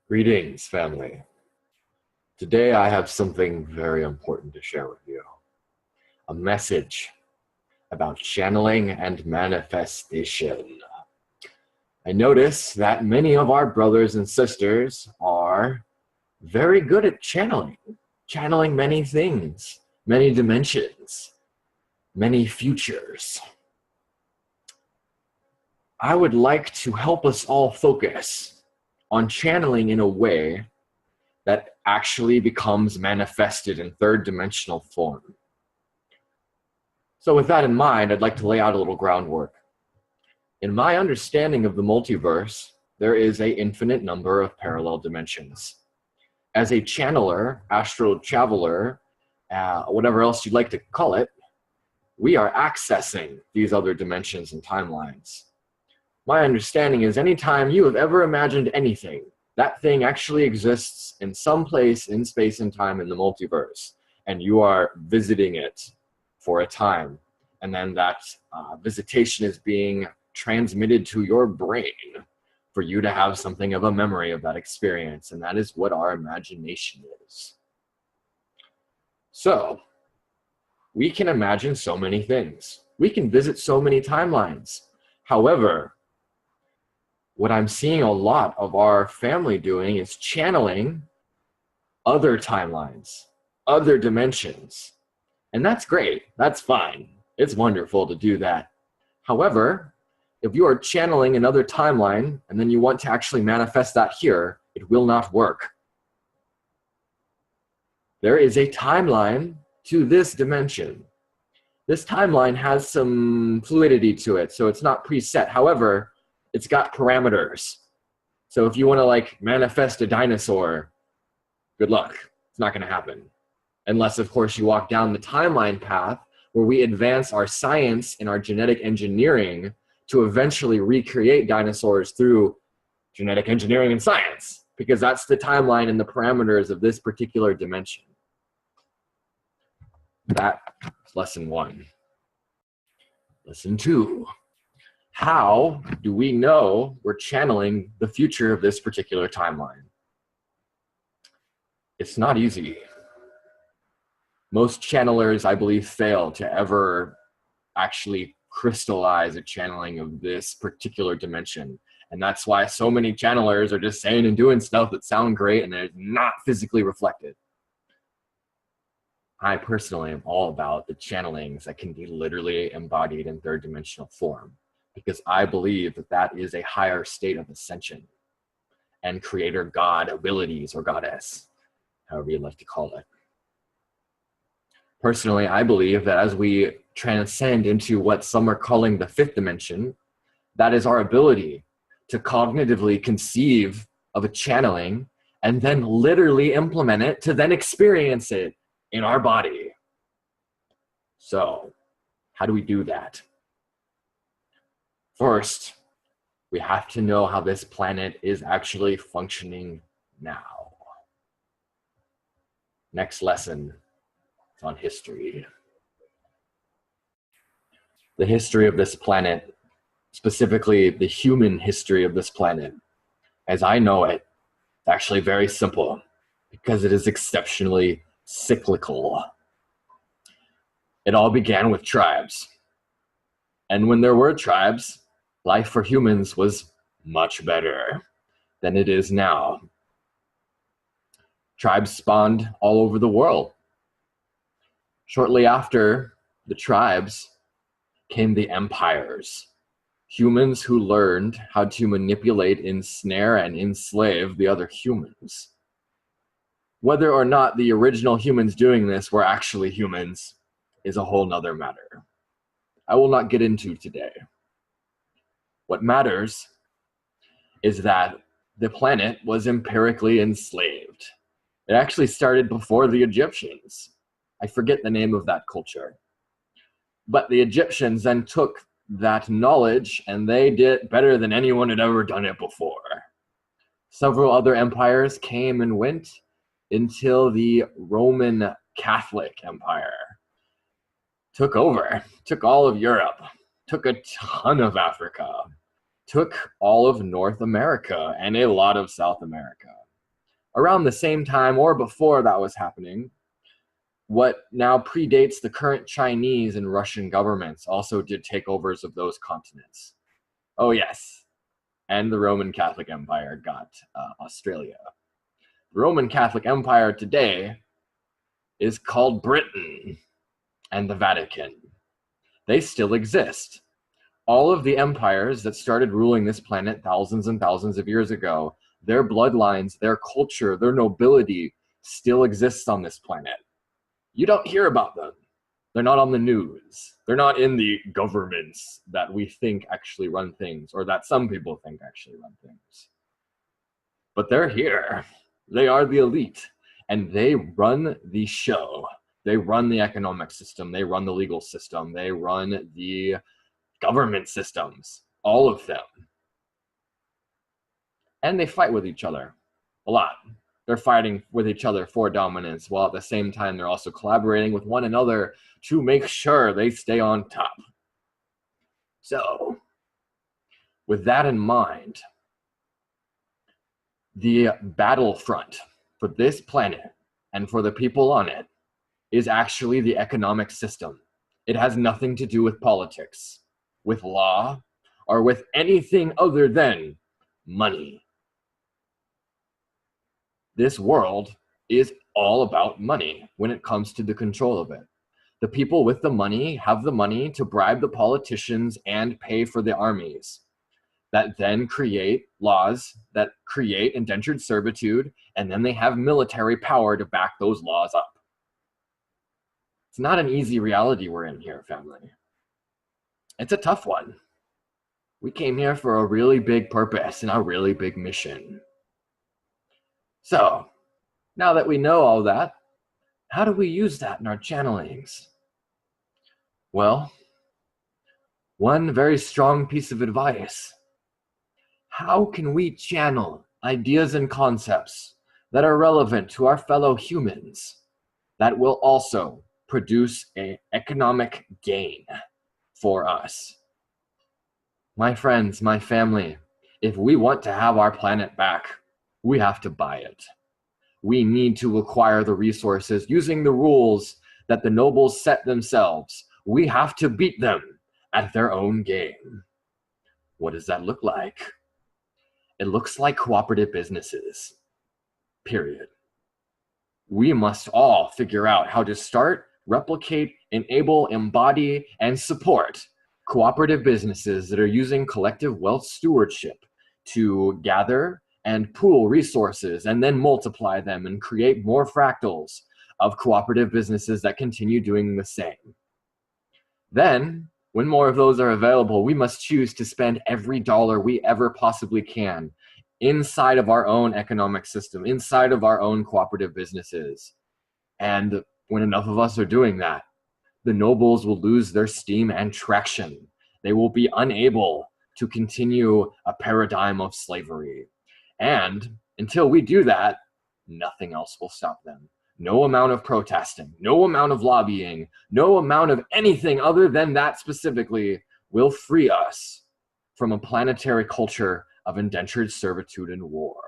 Greetings, family. Today I have something very important to share with you. A message about channeling and manifestation. I notice that many of our brothers and sisters are very good at channeling many things, many dimensions, many futures. I would like to help us all focus on channeling in a way that actually becomes manifested in third dimensional form. So with that in mind, I'd like to lay out a little groundwork. In my understanding of the multiverse, there is an infinite number of parallel dimensions. As a channeler, astral traveler, whatever else you'd like to call it, we are accessing these other dimensions and timelines. My understanding is anytime you have ever imagined anything, that thing actually exists in some place in space and time in the multiverse, and you are visiting it for a time. And then that visitation is being transmitted to your brain for you to have something of a memory of that experience. And that is what our imagination is. So, we can imagine so many things. We can visit so many timelines. However, what I'm seeing a lot of our family doing is channeling other timelines, other dimensions. And that's great. That's fine. It's wonderful to do that. However, if you are channeling another timeline and then you want to actually manifest that here, it will not work. There is a timeline to this dimension. This timeline has some fluidity to it, so it's not preset. However, it's got parameters. So if you want to manifest a dinosaur, good luck. It's not going to happen. Unless, of course, you walk down the timeline path where we advance our science and our genetic engineering to eventually recreate dinosaurs through genetic engineering and science, because that's the timeline and the parameters of this particular dimension. That's lesson 1. Lesson 2. How do we know we're channeling the future of this particular timeline? It's not easy. Most channelers, I believe, fail to ever actually crystallize a channeling of this particular dimension. And that's why so many channelers are just saying and doing stuff that sound great and they're not physically reflected. I personally am all about the channelings that can be literally embodied in third dimensional form, because I believe that that is a higher state of ascension and creator God abilities, or goddess, however you'd like to call it. Personally, I believe that as we transcend into what some are calling the 5th dimension, that is our ability to cognitively conceive of a channeling and then literally implement it to then experience it in our body. So, how do we do that? First, we have to know how this planet is actually functioning now. Next lesson is on history. The history of this planet, specifically the human history of this planet, as I know it, is actually very simple because it is exceptionally cyclical. It all began with tribes. And when there were tribes, life for humans was much better than it is now. Tribes spawned all over the world. Shortly after the tribes came the empires. Humans who learned how to manipulate, ensnare, and enslave the other humans. Whether or not the original humans doing this were actually humans is a whole nother matter. I will not get into today. What matters is that the planet was empirically enslaved. It actually started before the Egyptians. I forget the name of that culture. But the Egyptians then took that knowledge and they did better than anyone had ever done it before. Several other empires came and went until the Roman Catholic Empire took over, took all of Europe, took a ton of Africa, took all of North America and a lot of South America. Around the same time or before that was happening, what now predates the current Chinese and Russian governments also did takeovers of those continents. Oh yes, and the Roman Catholic Empire got Australia. The Roman Catholic Empire today is called Britain and the Vatican. They still exist. All of the empires that started ruling this planet thousands and thousands of years ago, their bloodlines, their culture, their nobility still exists on this planet. You don't hear about them. They're not on the news. They're not in the governments that we think actually run things, or that some people think actually run things. But they're here. They are the elite, and they run the show. They run the economic system. They run the legal system. They run the government systems, all of them. And they fight with each other a lot. They're fighting with each other for dominance, while at the same time they're also collaborating with one another to make sure they stay on top. So, with that in mind, the battlefront for this planet and for the people on it is actually the economic system. It has nothing to do with politics, with law, or with anything other than money. This world is all about money when it comes to the control of it. The people with the money have the money to bribe the politicians and pay for the armies that then create laws that create indentured servitude, and then they have military power to back those laws up. It's not an easy reality we're in here, family. It's a tough one. We came here for a really big purpose and a really big mission. So, now that we know all that, how do we use that in our channelings? Well, one very strong piece of advice. How can we channel ideas and concepts that are relevant to our fellow humans that will also produce an economic gain for us? My friends, my family, if we want to have our planet back, we have to buy it. We need to acquire the resources using the rules that the nobles set themselves. We have to beat them at their own game. What does that look like? It looks like cooperative businesses, period. We must all figure out how to start, replicate, enable, embody, and support cooperative businesses that are using collective wealth stewardship to gather and pool resources and then multiply them and create more fractals of cooperative businesses that continue doing the same. Then, when more of those are available, we must choose to spend every dollar we ever possibly can inside of our own economic system, inside of our own cooperative businesses. And when enough of us are doing that, the nobles will lose their steam and traction. They will be unable to continue a paradigm of slavery. And until we do that, nothing else will stop them. No amount of protesting, no amount of lobbying, no amount of anything other than that specifically will free us from a planetary culture of indentured servitude and war.